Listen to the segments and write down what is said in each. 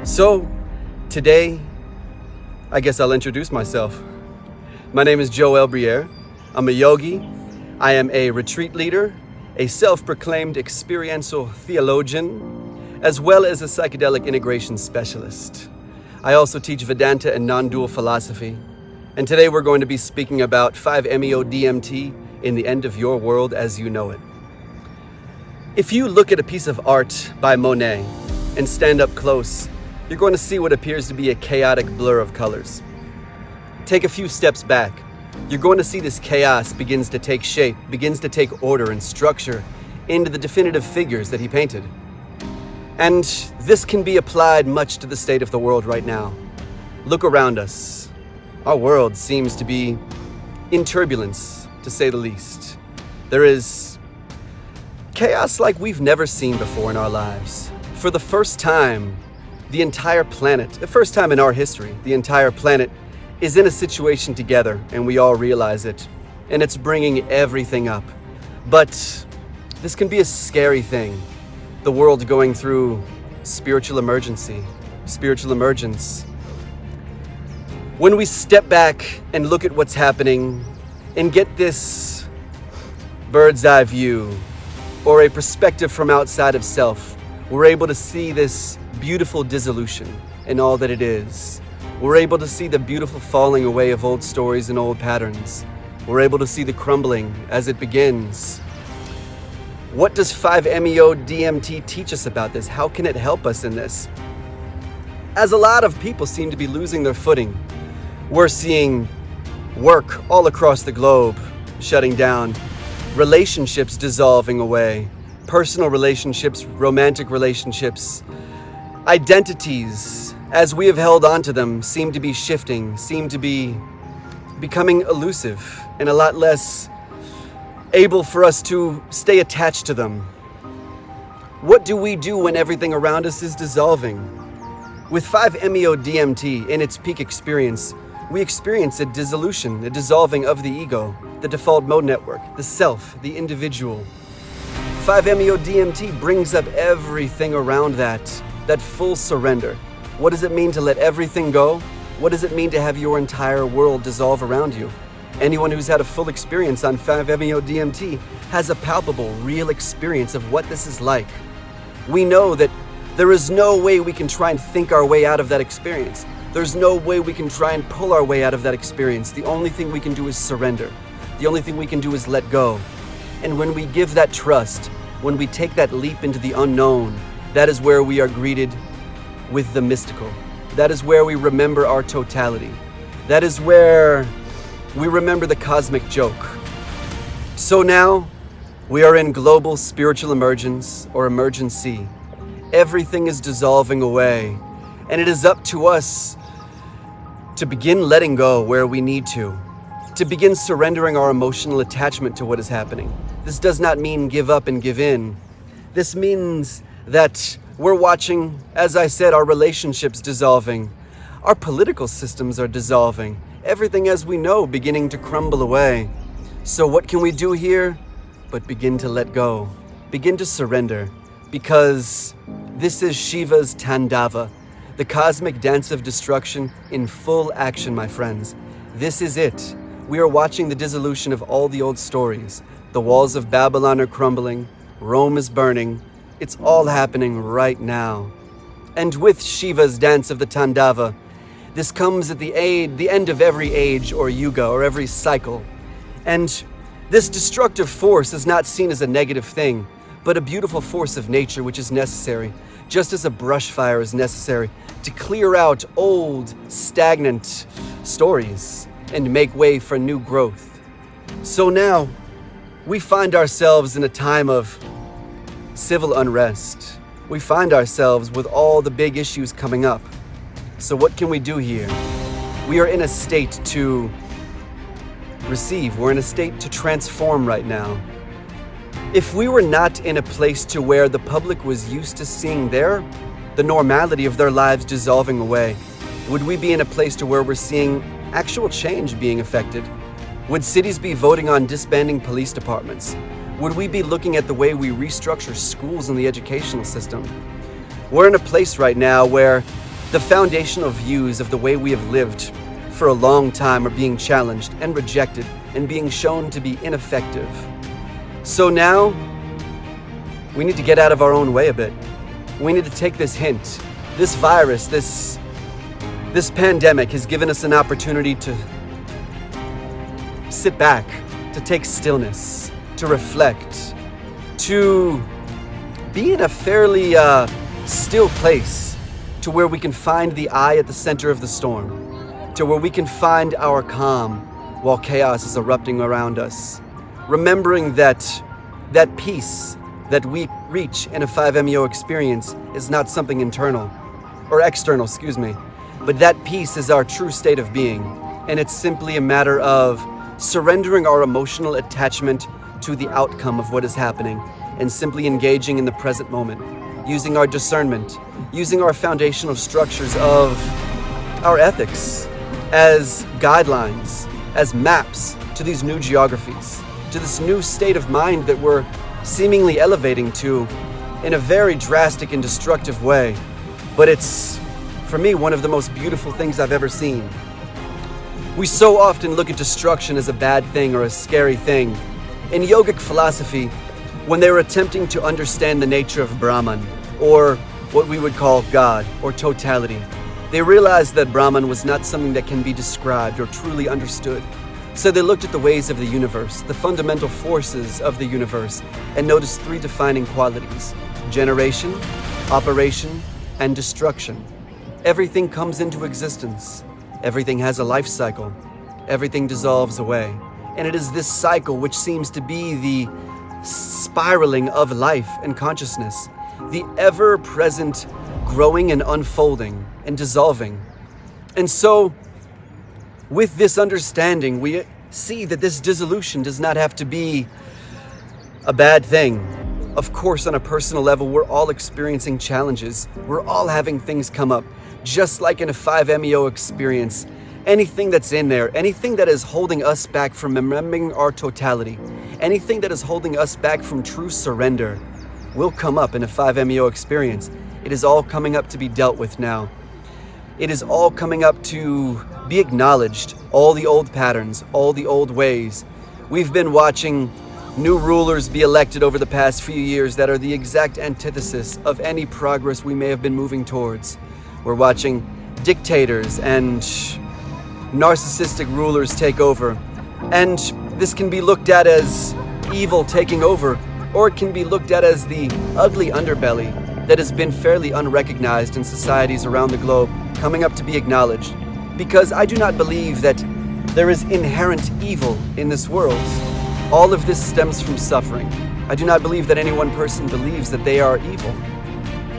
So, today, I guess I'll introduce myself. My name is Joël Brierre. I'm a yogi. I am a retreat leader, a self-proclaimed experiential theologian, as well as a psychedelic integration specialist. I also teach Vedanta and non-dual philosophy. And today we're going to be speaking about 5-MeO-DMT in the end of your world as you know it. If you look at a piece of art by Monet and stand up close, you're going to see what appears to be a chaotic blur of colors. Take a few steps back. You're going to see this chaos begins to take shape, begins to take order and structure into the definitive figures that he painted. And this can be applied much to the state of the world right now. Look around us. Our world seems to be in turbulence, to say the least. There is chaos like we've never seen before in our lives. For the first time, the entire planet, the first time in our history, the entire planet is in a situation together, and we all realize it, and it's bringing everything up. But this can be a scary thing. The world going through spiritual emergence. When we step back and look at what's happening and get this bird's eye view or a perspective from outside of self, we're able to see this beautiful dissolution in all that it is. We're able to see the beautiful falling away of old stories and old patterns. We're able to see the crumbling as it begins. What does 5-MeO-DMT teach us about this? How can it help us in this? As a lot of people seem to be losing their footing, we're seeing work all across the globe shutting down, relationships dissolving away, personal relationships, romantic relationships, identities, as we have held on to them, seem to be shifting, seem to be becoming elusive and a lot less able for us to stay attached to them. What do we do when everything around us is dissolving? With 5-MeO-DMT in its peak experience, we experience a dissolution, a dissolving of the ego, the default mode network, the self, the individual. 5-MeO-DMT brings up everything around that full surrender. What does it mean to let everything go? What does it mean to have your entire world dissolve around you? Anyone who's had a full experience on 5-MeO-DMT has a palpable, real experience of what this is like. We know that there is no way we can try and think our way out of that experience. There's no way we can try and pull our way out of that experience. The only thing we can do is surrender. The only thing we can do is let go. And when we give that trust, when we take that leap into the unknown, that is where we are greeted with the mystical. That is where we remember our totality. That is where we remember the cosmic joke. So now, we are in global spiritual emergence or emergency. Everything is dissolving away, and it is up to us to begin letting go where we need to begin surrendering our emotional attachment to what is happening. This does not mean give up and give in. This means that we're watching, as I said, our relationships dissolving. Our political systems are dissolving. Everything as we know beginning to crumble away. So what can we do here? But begin to let go. Begin to surrender. Because this is Shiva's Tandava, the cosmic dance of destruction in full action, my friends. This is it. We are watching the dissolution of all the old stories. The walls of Babylon are crumbling. Rome is burning. It's all happening right now. And with Shiva's dance of the Tandava, this comes at the end of every age or yuga or every cycle. And this destructive force is not seen as a negative thing, but a beautiful force of nature which is necessary, just as a brush fire is necessary to clear out old, stagnant stories and make way for new growth. So now, we find ourselves in a time of civil unrest. We find ourselves with all the big issues coming up. So what can we do here? We are in a state to receive. We're in a state to transform right now. If we were not in a place to where the public was used to seeing the normality of their lives dissolving away, would we be in a place to where we're seeing actual change being affected? Would cities be voting on disbanding police departments? Would we be looking at the way we restructure schools and the educational system? We're in a place right now where The foundational views of the way we have lived for a long time are being challenged and rejected and being shown to be ineffective. So now, we need to get out of our own way a bit. We need to take this hint. This virus, this pandemic has given us an opportunity to sit back, to take stillness, to reflect, to be in a fairly still place, to where we can find the eye at the center of the storm, to where we can find our calm while chaos is erupting around us. Remembering that peace that we reach in a 5-MeO experience is not something internal, or external, but that peace is our true state of being. And it's simply a matter of surrendering our emotional attachment to the outcome of what is happening and simply engaging in the present moment, using our discernment, using our foundational structures of our ethics as guidelines, as maps to these new geographies, to this new state of mind that we're seemingly elevating to in a very drastic and destructive way. But it's, for me, one of the most beautiful things I've ever seen. We so often look at destruction as a bad thing or a scary thing. In yogic philosophy, when they were attempting to understand the nature of Brahman, or what we would call God, or totality, they realized that Brahman was not something that can be described or truly understood. So they looked at the ways of the universe, the fundamental forces of the universe, and noticed 3 defining qualities: generation, operation, and destruction. Everything comes into existence. Everything has a life cycle. Everything dissolves away. And it is this cycle which seems to be the spiraling of life and consciousness, the ever-present growing and unfolding and dissolving. And so, with this understanding, we see that this dissolution does not have to be a bad thing. Of course, on a personal level, we're all experiencing challenges. We're all having things come up. Just like in a 5-MeO experience, anything that's in there, anything that is holding us back from remembering our totality, anything that is holding us back from true surrender will come up in a 5-MeO experience. It is all coming up to be dealt with now. It is all coming up to be acknowledged, all the old patterns, all the old ways. We've been watching new rulers be elected over the past few years that are the exact antithesis of any progress we may have been moving towards. We're watching dictators and narcissistic rulers take over. And this can be looked at as evil taking over, or it can be looked at as the ugly underbelly that has been fairly unrecognized in societies around the globe, coming up to be acknowledged. Because I do not believe that there is inherent evil in this world. All of this stems from suffering. I do not believe that any one person believes that they are evil.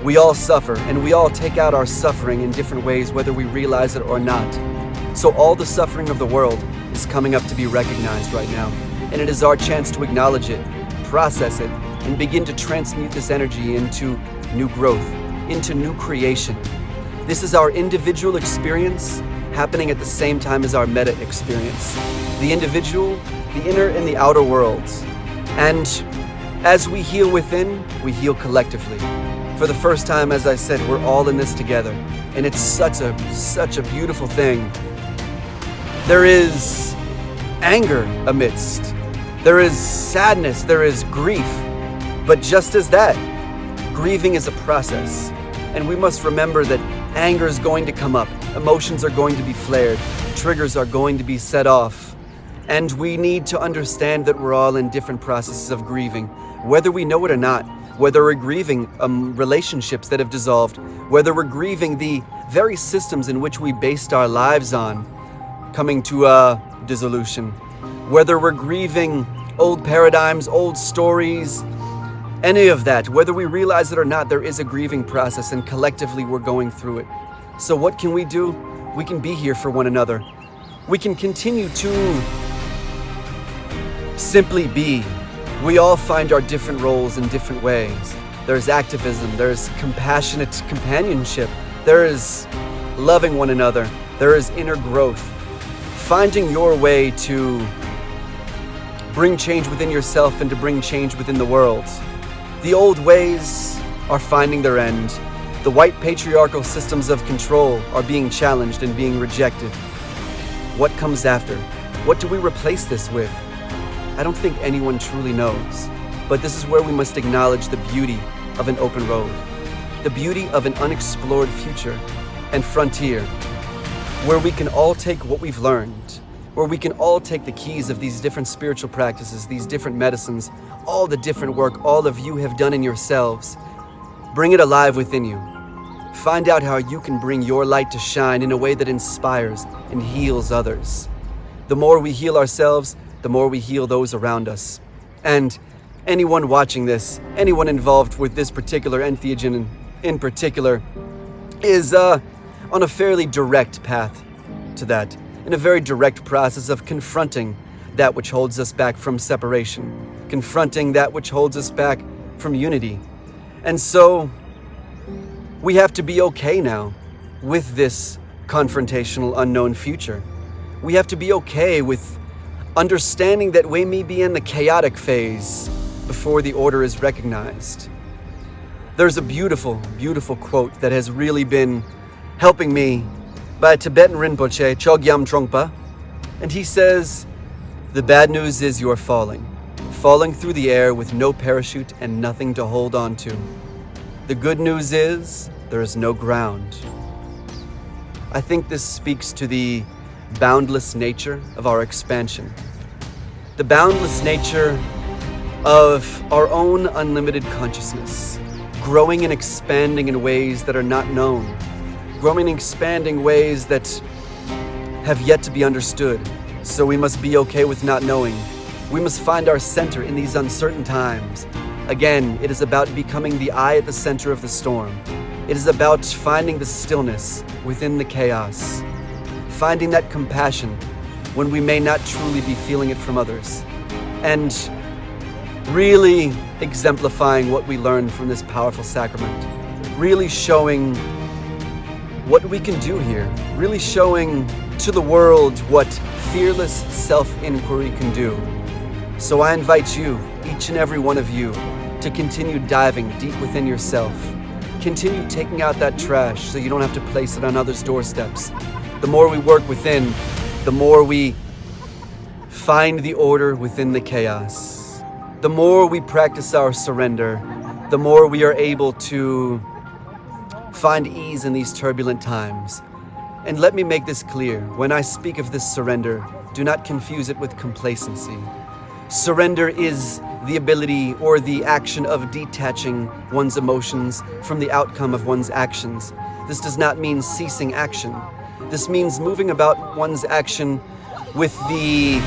We all suffer, and we all take out our suffering in different ways, whether we realize it or not. So all the suffering of the world is coming up to be recognized right now. And it is our chance to acknowledge it, process it, and begin to transmute this energy into new growth, into new creation. This is our individual experience happening at the same time as our meta experience. The individual, the inner and the outer worlds. And as we heal within, we heal collectively. For the first time, as I said, we're all in this together. And it's such a beautiful thing. There is anger amidst. There is sadness, there is grief. But just as that, grieving is a process. And we must remember that anger is going to come up. Emotions are going to be flared. Triggers are going to be set off. And we need to understand that we're all in different processes of grieving, whether we know it or not. Whether we're grieving relationships that have dissolved, whether we're grieving the very systems in which we based our lives on coming to a dissolution, whether we're grieving old paradigms, old stories, any of that, whether we realize it or not, there is a grieving process, and collectively we're going through it. So what can we do? We can be here for one another. We can continue to simply be. We all find our different roles in different ways. There's activism, there's compassionate companionship, there is loving one another, there is inner growth. Finding your way to bring change within yourself and to bring change within the world. The old ways are finding their end. The white patriarchal systems of control are being challenged and being rejected. What comes after? What do we replace this with? I don't think anyone truly knows, but this is where we must acknowledge the beauty of an open road, the beauty of an unexplored future and frontier, where we can all take what we've learned, where we can all take the keys of these different spiritual practices, these different medicines, all the different work all of you have done in yourselves, bring it alive within you. Find out how you can bring your light to shine in a way that inspires and heals others. The more we heal ourselves, the more we heal those around us. And anyone watching this, anyone involved with this particular entheogen in particular, is on a fairly direct path to that, in a very direct process of confronting that which holds us back from separation, confronting that which holds us back from unity. And so we have to be okay now with this confrontational unknown future. We have to be okay with understanding that we may be in the chaotic phase before the order is recognized. There's a beautiful, beautiful quote that has really been helping me by a Tibetan Rinpoche, Chogyam Trungpa, and he says, "The bad news is you're falling through the air with no parachute and nothing to hold on to. The good news is there is no ground." I think this speaks to the boundless nature of our expansion, the boundless nature of our own unlimited consciousness, growing and expanding in ways that are not known, growing and expanding ways that have yet to be understood. So we must be okay with not knowing. We must find our center in these uncertain times. Again, it is about becoming the eye at the center of the storm. It is about finding the stillness within the chaos, finding that compassion when we may not truly be feeling it from others, and really exemplifying what we learned from this powerful sacrament, really showing what we can do here, really showing to the world what fearless self-inquiry can do. So I invite you, each and every one of you, to continue diving deep within yourself. Continue taking out that trash so you don't have to place it on others' doorsteps. The more we work within, the more we find the order within the chaos. The more we practice our surrender, the more we are able to find ease in these turbulent times. And let me make this clear, when I speak of this surrender, do not confuse it with complacency. Surrender is the ability or the action of detaching one's emotions from the outcome of one's actions. This does not mean ceasing action. This means moving about one's action with the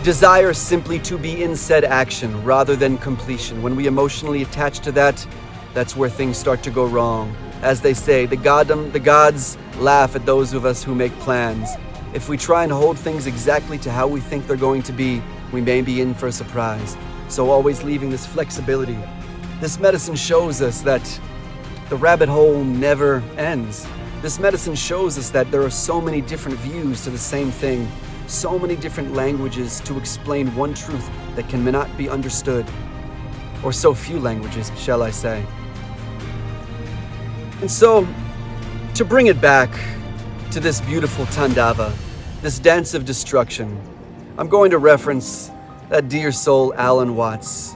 desire simply to be in said action rather than completion. When we emotionally attach to that, that's where things start to go wrong. As they say, the gods laugh at those of us who make plans. If we try and hold things exactly to how we think they're going to be, we may be in for a surprise. So always leaving this flexibility. This medicine shows us that the rabbit hole never ends. This medicine shows us that there are so many different views to the same thing, so many different languages to explain one truth that cannot be understood, or so few languages, shall I say. And so, to bring it back to this beautiful Tandava, this dance of destruction, I'm going to reference that dear soul Alan Watts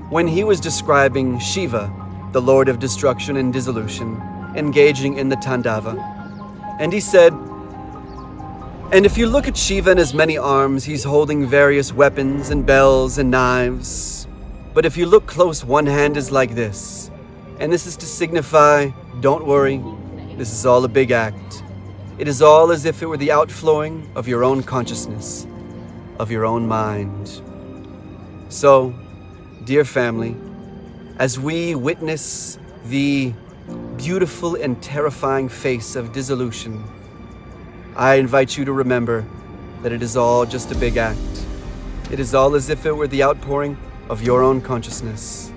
when he was describing Shiva, the Lord of Destruction and Dissolution, engaging in the Tandava. And he said, "And if you look at Shiva in his many arms, he's holding various weapons and bells and knives. But if you look close, one hand is like this. And this is to signify, don't worry, this is all a big act. It is all as if it were the outflowing of your own consciousness, of your own mind." So, dear family, as we witness the beautiful and terrifying face of dissolution, I invite you to remember that it is all just a big act. It is all as if it were the outpouring of your own consciousness.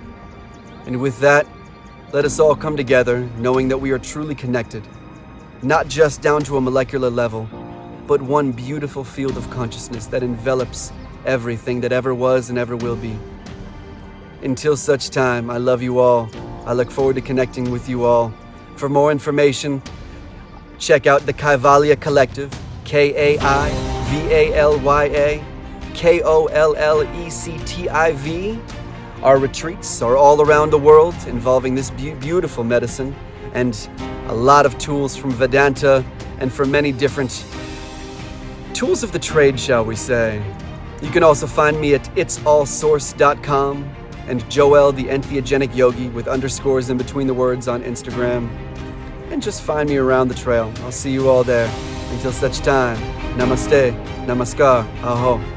And with that, let us all come together knowing that we are truly connected, not just down to a molecular level, but one beautiful field of consciousness that envelops everything that ever was and ever will be. Until such time, I love you all. I look forward to connecting with you all For more information, check out the Kaivalya Kollectiv, Kaivalya Kollectiv. Our retreats are all around the world involving this beautiful medicine and a lot of tools from Vedanta and from many different tools of the trade, shall we say. You can also find me at itsallsource.com and Joël the Entheogenic Yogi with underscores in between the words on Instagram. And just find me around the trail. I'll see you all there. Until such time, namaste, namaskar, aho.